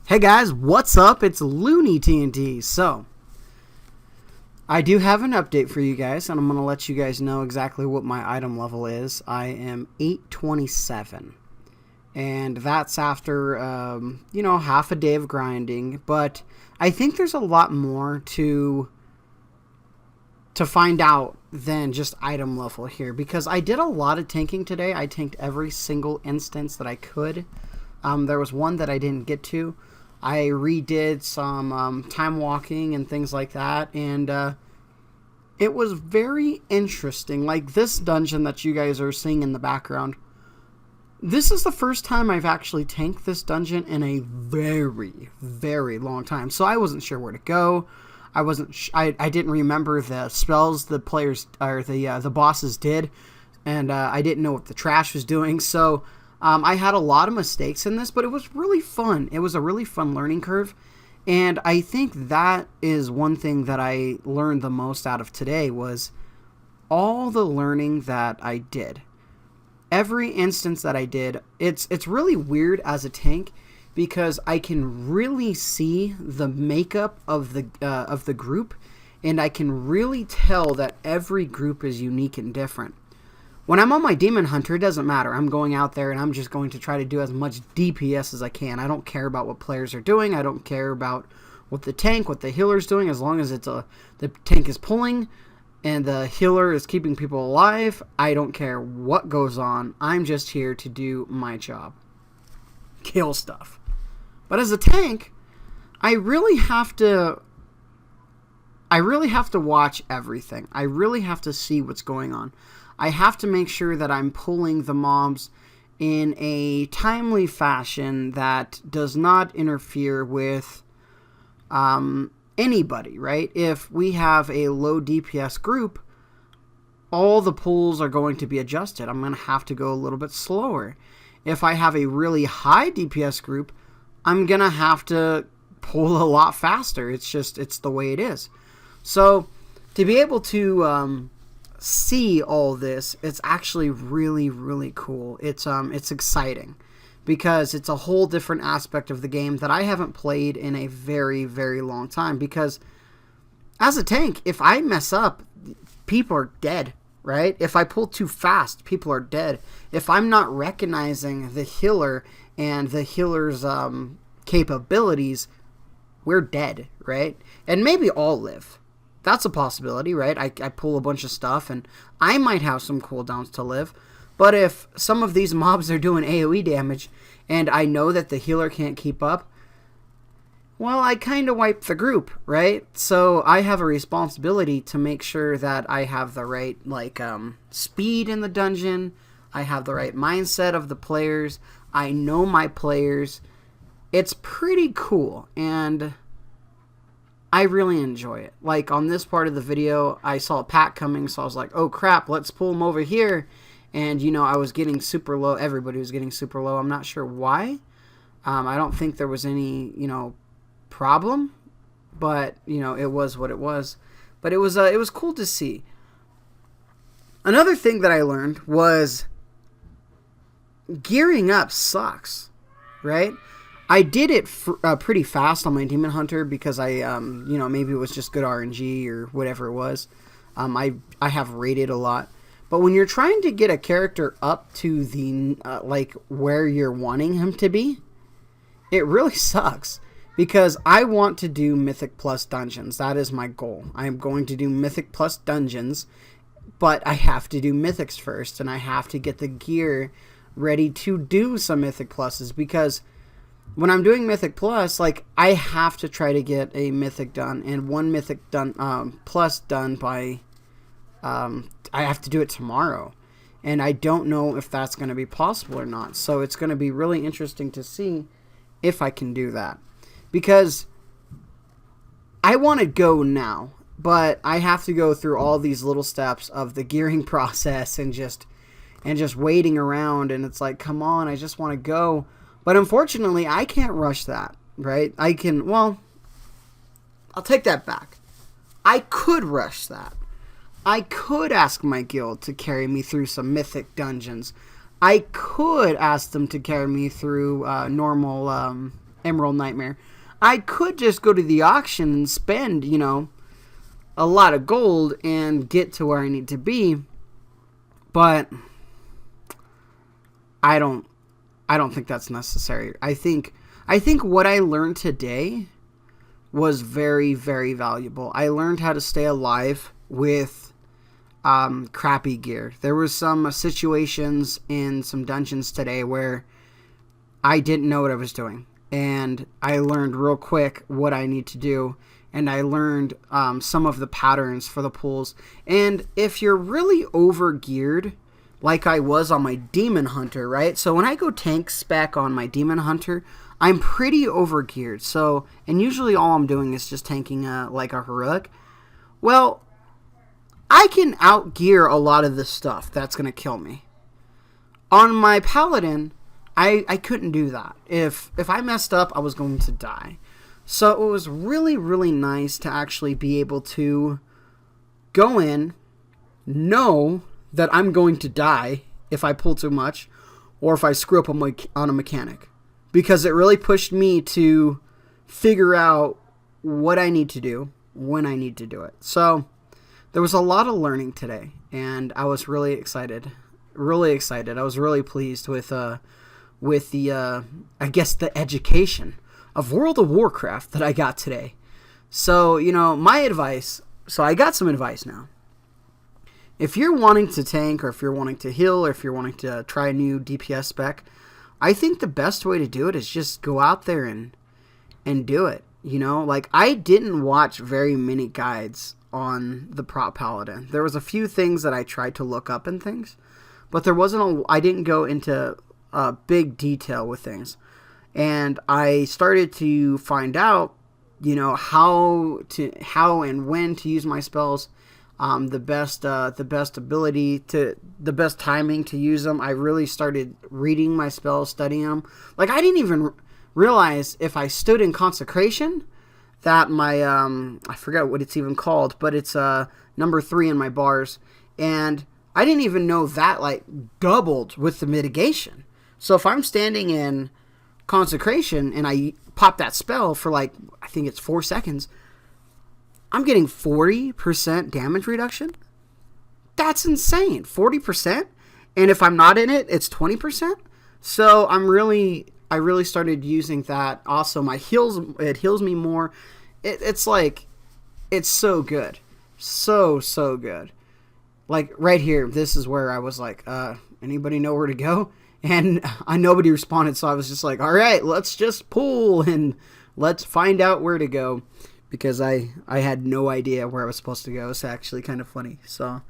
Hey guys, what's up? It's Looney TNT. So, I do have an update for you guys, and I'm going to let you guys know exactly what my item level is. I am 827, and that's after, half a day of grinding, but I think there's a lot more to find out than just item level here, because I did a lot of tanking today. I tanked every single instance that I could. There was one that I didn't get to. I redid some time walking and things like that, and it was very interesting. Like this dungeon that you guys are seeing in the background, this is the first time I've actually tanked this dungeon in a very, very long time. So I wasn't sure where to go. I didn't remember the spells the players or the bosses did, and I didn't know what the trash was doing. So I had a lot of mistakes in this, but it was really fun. It was a really fun learning curve, and I think that is one thing that I learned the most out of today was all the learning that I did. Every instance that I did, it's really weird as a tank because I can really see the makeup of the group, and I can really tell that every group is unique and different. When I'm on my Demon Hunter, it doesn't matter. I'm going out there and I'm just going to try to do as much DPS as I can. I don't care about what players are doing. I don't care about what the healer's doing, as long as the tank is pulling and the healer is keeping people alive. I don't care what goes on. I'm just here to do my job. Kill stuff. But as a tank, I really have to watch everything. I really have to see what's going on. I have to make sure that I'm pulling the mobs in a timely fashion that does not interfere with anybody, right? If we have a low DPS group, all the pulls are going to be adjusted. I'm going to have to go a little bit slower. If I have a really high DPS group, I'm going to have to pull a lot faster. It's the way it is. So to be able to see all this, it's actually really, really cool. It's exciting because it's a whole different aspect of the game that I haven't played in a very, very long time. Because as a tank, if I mess up, people are dead, right? If I pull too fast, people are dead. If I'm not recognizing the healer and the healer's capabilities, we're dead, right? And maybe I'll live. That's a possibility, right? I pull a bunch of stuff, and I might have some cooldowns to live. But if some of these mobs are doing AoE damage, and I know that the healer can't keep up, well, I kind of wipe the group, right? So I have a responsibility to make sure that I have the right, speed in the dungeon. I have the right mindset of the players. I know my players. It's pretty cool, and I really enjoy it. Like on this part of the video, I saw a pack coming, so I was like, oh crap, let's pull him over here. And, I was getting super low. Everybody was getting super low. I'm not sure why. I don't think there was any, problem. But, it was what it was. But it was cool to see. Another thing that I learned was gearing up sucks, right? I did it pretty fast on my Demon Hunter because I, maybe it was just good RNG or whatever it was. I have raided a lot. But when you're trying to get a character up to the, where you're wanting him to be, it really sucks. Because I want to do Mythic Plus dungeons. That is my goal. I am going to do Mythic Plus dungeons. But I have to do Mythics first. And I have to get the gear ready to do some Mythic Pluses. Because when I'm doing Mythic Plus, I have to try to get a Mythic done, and one Mythic Plus done by, I have to do it tomorrow, and I don't know if that's going to be possible or not, so it's going to be really interesting to see if I can do that, because I want to go now, but I have to go through all these little steps of the gearing process and just waiting around, and it's like, come on, I just want to go. But unfortunately, I can't rush that, right? I'll take that back. I could rush that. I could ask my guild to carry me through some mythic dungeons. I could ask them to carry me through normal Emerald Nightmare. I could just go to the auction and spend, a lot of gold and get to where I need to be, but I don't think that's necessary. I think what I learned today was very, very valuable. I learned how to stay alive with crappy gear. There was some situations in some dungeons today where I didn't know what I was doing, and I learned real quick what I need to do, and I learned some of the patterns for the pulls. And if you're really over geared, like I was on my Demon Hunter, right? So when I go tank spec on my Demon Hunter, I'm pretty over geared. So, and usually all I'm doing is just tanking like a heroic. Well, I can outgear a lot of this stuff that's going to kill me. On my Paladin, I couldn't do that. If I messed up, I was going to die. So it was really, really nice to actually be able to go in, know that I'm going to die if I pull too much or if I screw up on a mechanic. Because it really pushed me to figure out what I need to do, when I need to do it. So there was a lot of learning today, and I was really excited. Really excited. I was really pleased with the I guess the education of World of Warcraft that I got today. So, my advice, so I got some advice now. If you're wanting to tank, or if you're wanting to heal, or if you're wanting to try a new DPS spec, I think the best way to do it is just go out there and do it. Like, I didn't watch very many guides on the prot paladin. There was a few things that I tried to look up and things, but I didn't go into big detail with things. And I started to find out, how and when to use my spells, the best timing to use them. I really started reading my spells, studying them. Like, I didn't even realize if I stood in consecration that my I forget what it's even called, but it's number 3 in my bars, and I didn't even know that like doubled with the mitigation. So if I'm standing in consecration and I pop that spell for like, I think it's 4 seconds, I'm getting 40% damage reduction. That's insane. 40%. And if I'm not in it, it's 20%. So I really started using that. Also, it heals me more. It's like, it's so good. So good. Like right here, this is where I was like, anybody know where to go? And nobody responded, so I was just like, all right, let's just pull and let's find out where to go, because I had no idea where I was supposed to go. It's actually kind of funny. So,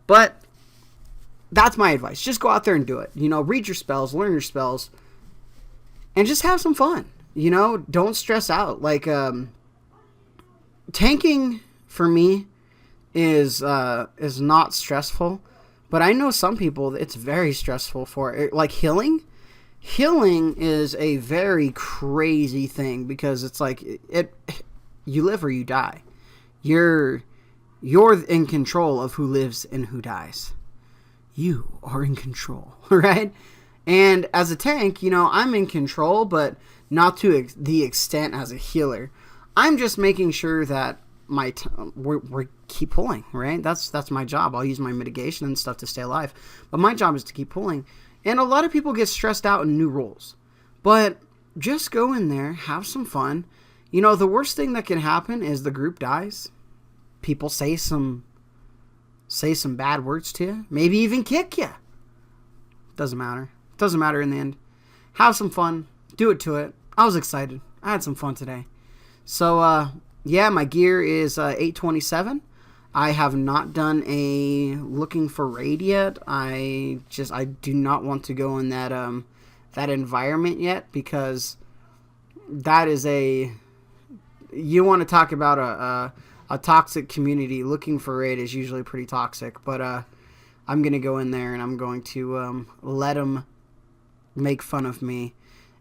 but that's my advice. Just go out there and do it. Read your spells, learn your spells, and just have some fun. Don't stress out. Like, tanking for me is not stressful. But I know some people, it's very stressful for it. Like healing is a very crazy thing, because it's like you live or you die. You're in control of who lives and who dies. You are in control, right? And as a tank, I'm in control, but not to the extent as a healer. I'm just making sure that we keep pulling, right? That's my job. I'll use my mitigation and stuff to stay alive, but my job is to keep pulling. And a lot of people get stressed out in new roles, but just go in there, have some fun. The worst thing that can happen is the group dies. People say some bad words to you, maybe even kick you. Doesn't matter in the end. Have some fun, do it to it. I was excited. I had some fun today. So yeah, my gear is 827. I have not done a looking for raid yet. I do not want to go in that environment yet, because that is you want to talk about a toxic community. Looking for raid is usually pretty toxic, but I'm going to go in there and I'm going to let them make fun of me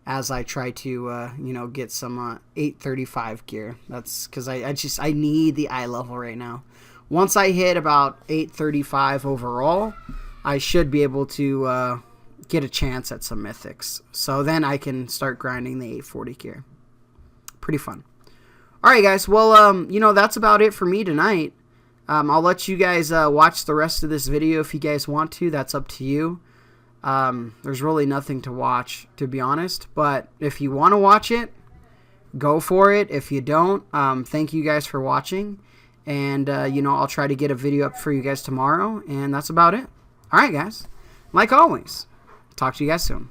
as I try to, get some 835 gear. That's because I need the eye level right now. Once I hit about 835 overall, I should be able to get a chance at some mythics. So then I can start grinding the 840 gear. Pretty fun. Alright guys, well, you know, that's about it for me tonight. I'll let you guys watch the rest of this video if you guys want to. That's up to you. There's really nothing to watch, to be honest. But if you want to watch it, go for it. If you don't, thank you guys for watching. And, you know, I'll try to get a video up for you guys tomorrow. And that's about it. Alright guys, like always, talk to you guys soon.